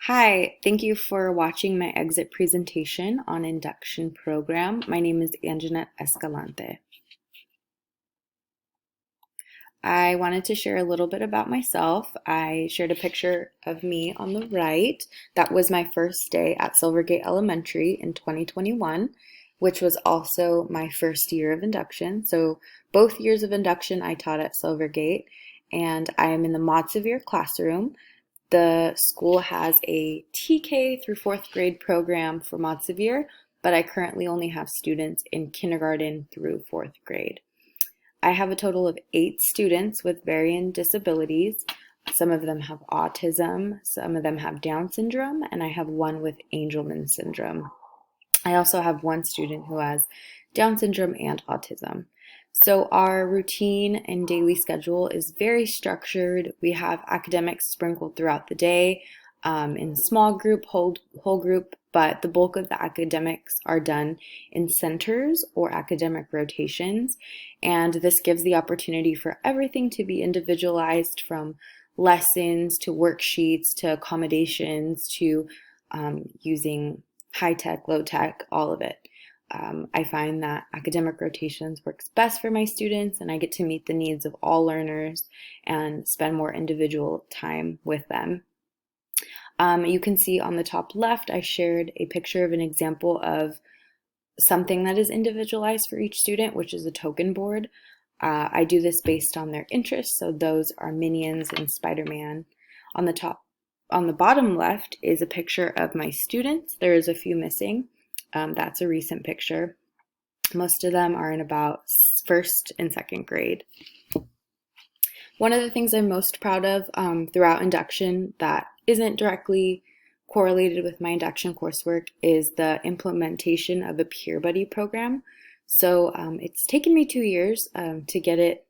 Hi, thank you for watching my exit presentation on induction program. My name is Anjanette Escalante. I wanted to share a little bit about myself. I shared a picture of me on the right. That was my first day at Silvergate Elementary in 2021, which was also my first year of induction. So both years of induction I taught at Silvergate, and I am in the Mod Severe classroom. The school has a TK through fourth grade program for Mod Severe, but I currently only have students in kindergarten through fourth grade. I have a total of 8 students with varying disabilities. Some of them have autism, some of them have Down syndrome, and I have one with Angelman syndrome. I also have one student who has Down syndrome and autism. So our routine and daily schedule is very structured. We have academics sprinkled throughout the day in small group, whole group, but the bulk of the academics are done in centers or academic rotations. And this gives the opportunity for everything to be individualized, from lessons to worksheets to accommodations to using high tech, low tech, all of it. I find that academic rotations works best for my students, and I get to meet the needs of all learners and spend more individual time with them. You can see on the top left, I shared a picture of an example of something that is individualized for each student, which is a token board. I do this based on their interests, so those are Minions and Spider-Man. On the bottom left is a picture of my students. There is a few missing. That's a recent picture. Most of them are in about first and second grade. One of the things I'm most proud of throughout induction that isn't directly correlated with my induction coursework is the implementation of a peer buddy program. So it's taken me 2 years to get it,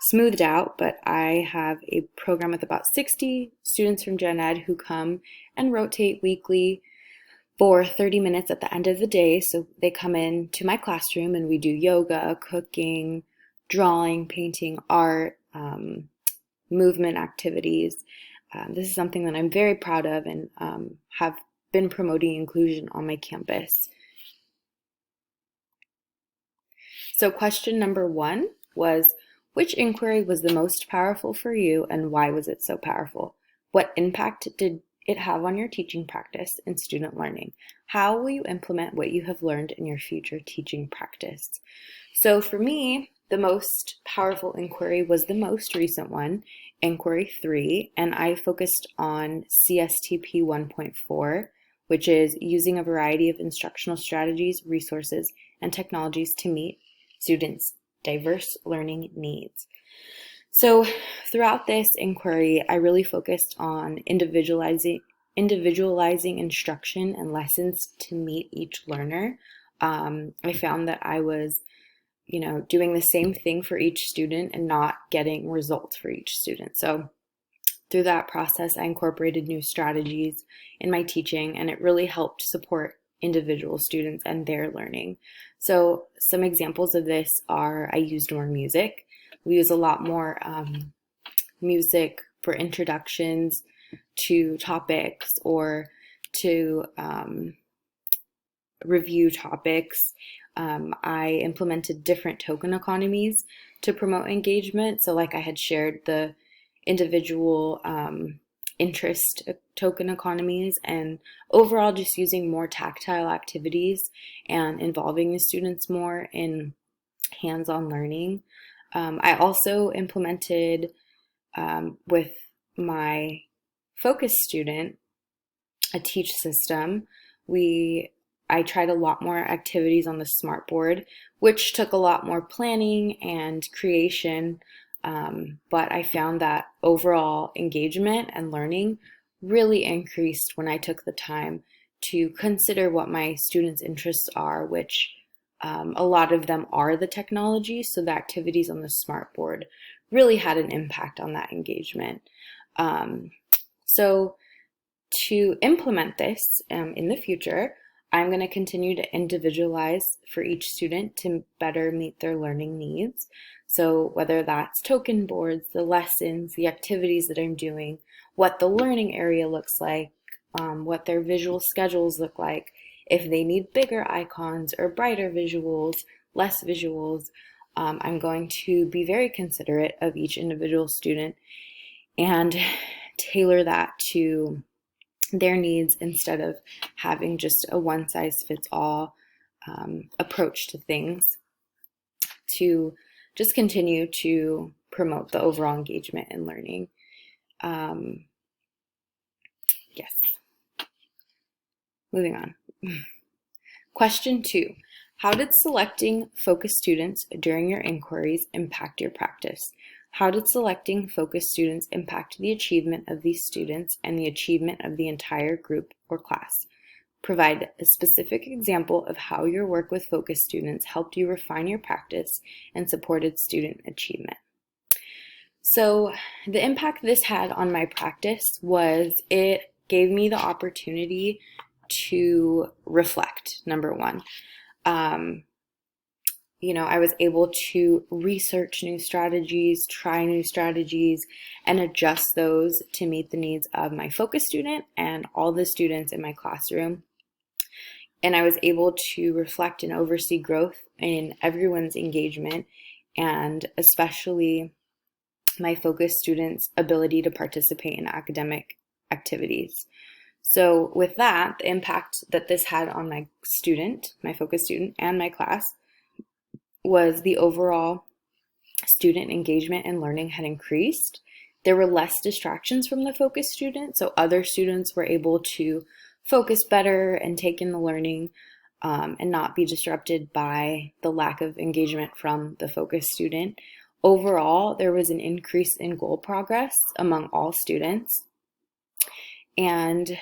smoothed out, but I have a program with about 60 students from Gen Ed who come and rotate weekly for 30 minutes at the end of the day. So they come in to my classroom and we do yoga, cooking, drawing, painting, art, movement activities. This is something that I'm very proud of and have been promoting inclusion on my campus. So question number 1 was, which inquiry was the most powerful for you and why was it so powerful? What impact did it have on your teaching practice and student learning? How will you implement what you have learned in your future teaching practice? So for me, the most powerful inquiry was the most recent one, inquiry 3, and I focused on CSTP 1.4, which is using a variety of instructional strategies, resources, and technologies to meet students' diverse learning needs. So throughout this inquiry, I really focused on individualizing instruction and lessons to meet each learner. I found that I was, doing the same thing for each student and not getting results for each student. So through that process, I incorporated new strategies in my teaching, and it really helped support individual students and their learning. So some examples of this are, I used more music. We use a lot more music for introductions to topics or to review topics. I implemented different token economies to promote engagement. So like I had shared, the individual interest token economies, and overall just using more tactile activities and involving the students more in hands-on learning. I also implemented with my focus student a teach system. I tried a lot more activities on the smartboard, which took a lot more planning and creation, but I found that overall engagement and learning really increased when I took the time to consider what my students' interests are, which a lot of them are the technology, so the activities on the smartboard really had an impact on that engagement. So to implement this in the future, I'm going to continue to individualize for each student to better meet their learning needs. So whether that's token boards, the lessons, the activities that I'm doing, what the learning area looks like, what their visual schedules look like, if they need bigger icons or brighter visuals, less visuals, I'm going to be very considerate of each individual student and tailor that to their needs instead of having just a one-size-fits-all approach to things, to just continue to promote the overall engagement and learning. Yes. Moving on. Question 2. How did selecting focus students during your inquiries impact your practice? How did selecting focus students impact the achievement of these students and the achievement of the entire group or class? Provide a specific example of how your work with focus students helped you refine your practice and supported student achievement. So the impact this had on my practice was it gave me the opportunity to reflect, number one. I was able to research new strategies, try new strategies, and adjust those to meet the needs of my focus student and all the students in my classroom. And I was able to reflect and oversee growth in everyone's engagement, and especially my focus students' ability to participate in academic activities. So with that, the impact that this had on my student, my focus student, and my class was the overall student engagement and learning had increased. There were less distractions from the focus student, so other students were able to focus better and take in the learning and not be disrupted by the lack of engagement from the focus student. Overall, there was an increase in goal progress among all students. And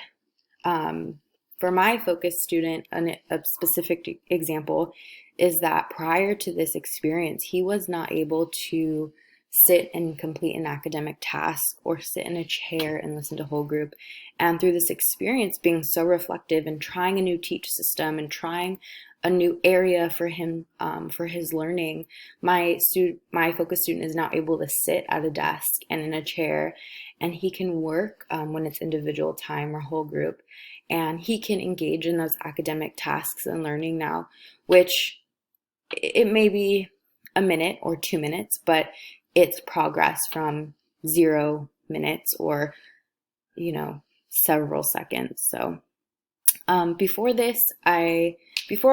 for my focus student, a specific example is that prior to this experience, he was not able to sit and complete an academic task or sit in a chair and listen to whole group. And through this experience, being so reflective and trying a new teach system and trying a new area for him for his learning, my focus student is now able to sit at a desk and in a chair, and he can work when it's individual time or whole group, and he can engage in those academic tasks and learning now, which it may be a minute or 2 minutes, but it's progress from 0 minutes or, several seconds. So before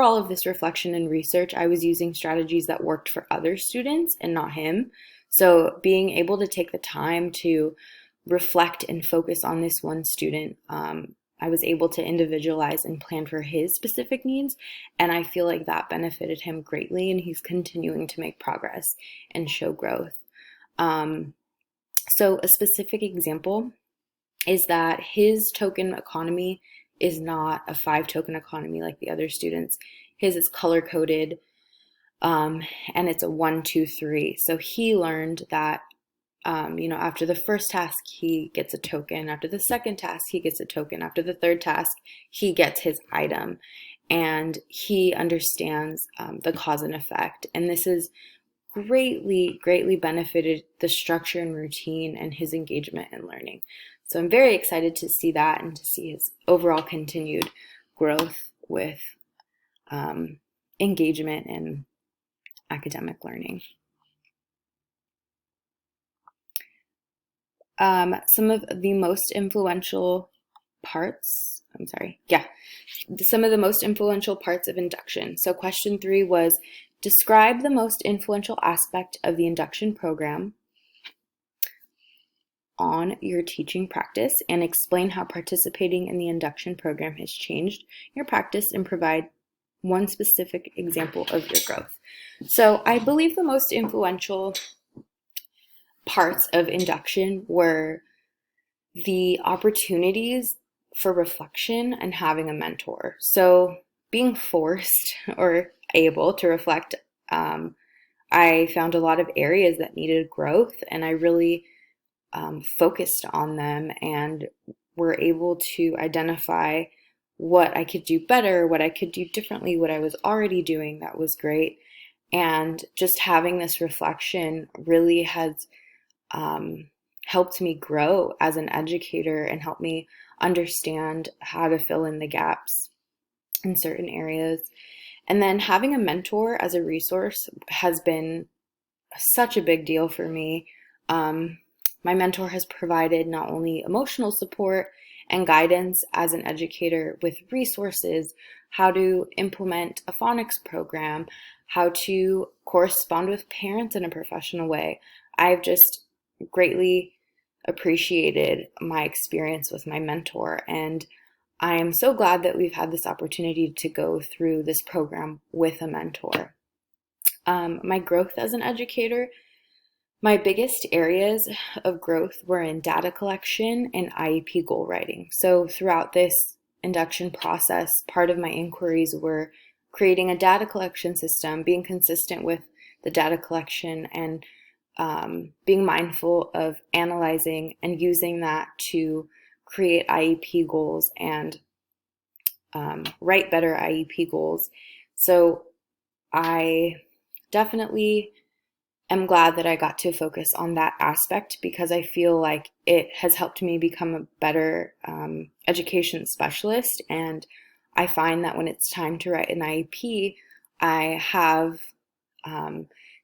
all of this reflection and research, I was using strategies that worked for other students and not him. So being able to take the time to reflect and focus on this one student, I was able to individualize and plan for his specific needs, and I feel like that benefited him greatly, and he's continuing to make progress and show growth. So a specific example is that his token economy is not a 5-token economy like the other students. His is color-coded, and it's a 1, 2, 3. So he learned that after the first task, he gets a token. After the second task, he gets a token. After the third task, he gets his item. And he understands the cause and effect. And this has greatly, greatly benefited the structure and routine and his engagement and learning. So I'm very excited to see that and to see his overall continued growth with engagement and academic learning. Some of the most influential parts of induction. So question 3 was, describe the most influential aspect of the induction program on your teaching practice and explain how participating in the induction program has changed your practice, and provide one specific example of your growth. So I believe the most influential parts of induction were the opportunities for reflection and having a mentor. So being forced or able to reflect, I found a lot of areas that needed growth, and I really focused on them and were able to identify what I could do better, what I could do differently, what I was already doing that was great. And just having this reflection really has helped me grow as an educator and helped me understand how to fill in the gaps in certain areas. And then having a mentor as a resource has been such a big deal for me. My mentor has provided not only emotional support and guidance as an educator with resources, how to implement a phonics program, how to correspond with parents in a professional way. I've just greatly appreciated my experience with my mentor, and I am so glad that we've had this opportunity to go through this program with a mentor. My growth as an educator, my biggest areas of growth were in data collection and IEP goal writing. So throughout this induction process, part of my inquiries were creating a data collection system, being consistent with the data collection, and being mindful of analyzing and using that to create IEP goals and write better IEP goals. So I definitely am glad that I got to focus on that aspect, because I feel like it has helped me become a better education specialist. And I find that when it's time to write an IEP, I have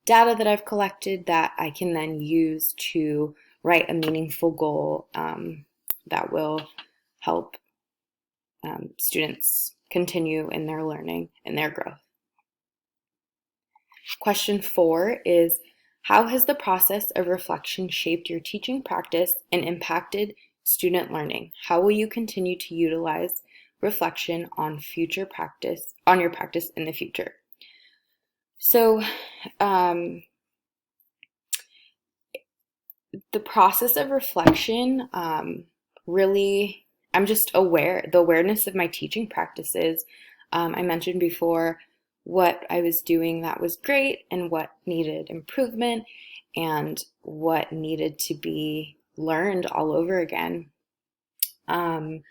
data that I've collected that I can then use to write a meaningful goal that will help students continue in their learning and their growth. Question 4 is, how has the process of reflection shaped your teaching practice and impacted student learning? How will you continue to utilize reflection on your practice in the future? So, the process of reflection, really, I'm just the awareness of my teaching practices. I mentioned before what I was doing that was great and what needed improvement and what needed to be learned all over again. I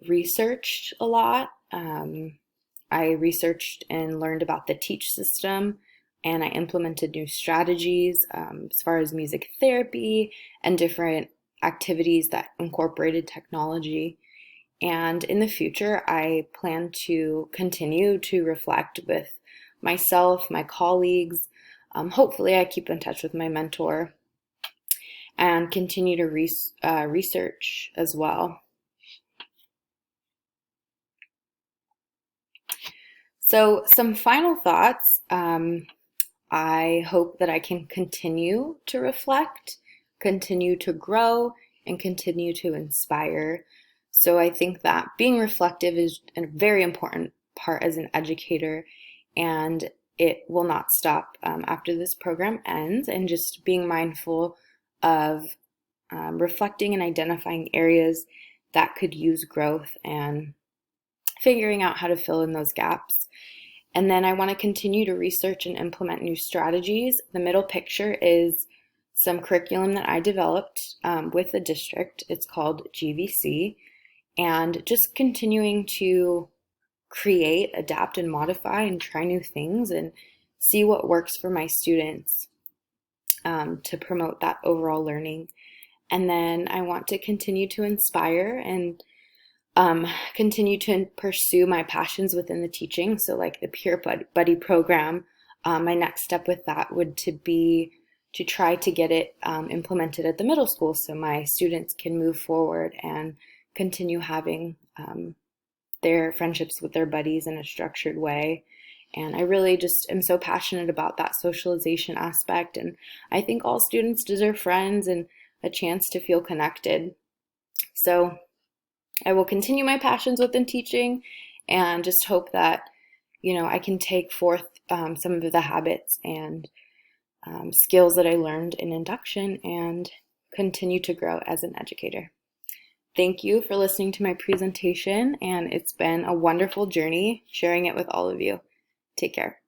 researched a lot. I researched and learned about the teach system, and I implemented new strategies as far as music therapy and different activities that incorporated technology. And in the future, I plan to continue to reflect with myself, my colleagues. Hopefully, I keep in touch with my mentor and continue to research as well. So, some final thoughts. I hope that I can continue to reflect, continue to grow, and continue to inspire. So I think that being reflective is a very important part as an educator, and it will not stop after this program ends, and just being mindful of reflecting and identifying areas that could use growth and figuring out how to fill in those gaps. And then I want to continue to research and implement new strategies. The middle picture is some curriculum that I developed with the district. It's called GVC. And just continuing to create, adapt, and modify and try new things and see what works for my students to promote that overall learning. And then I want to continue to inspire and continue to pursue my passions within the teaching. So like the Peer Buddy program, my next step with that would be to try to get it implemented at the middle school so my students can move forward and continue having their friendships with their buddies in a structured way. And I really just am so passionate about that socialization aspect. And I think all students deserve friends and a chance to feel connected. So I will continue my passions within teaching and just hope that, I can take forth some of the habits and skills that I learned in induction and continue to grow as an educator. Thank you for listening to my presentation, and it's been a wonderful journey sharing it with all of you. Take care.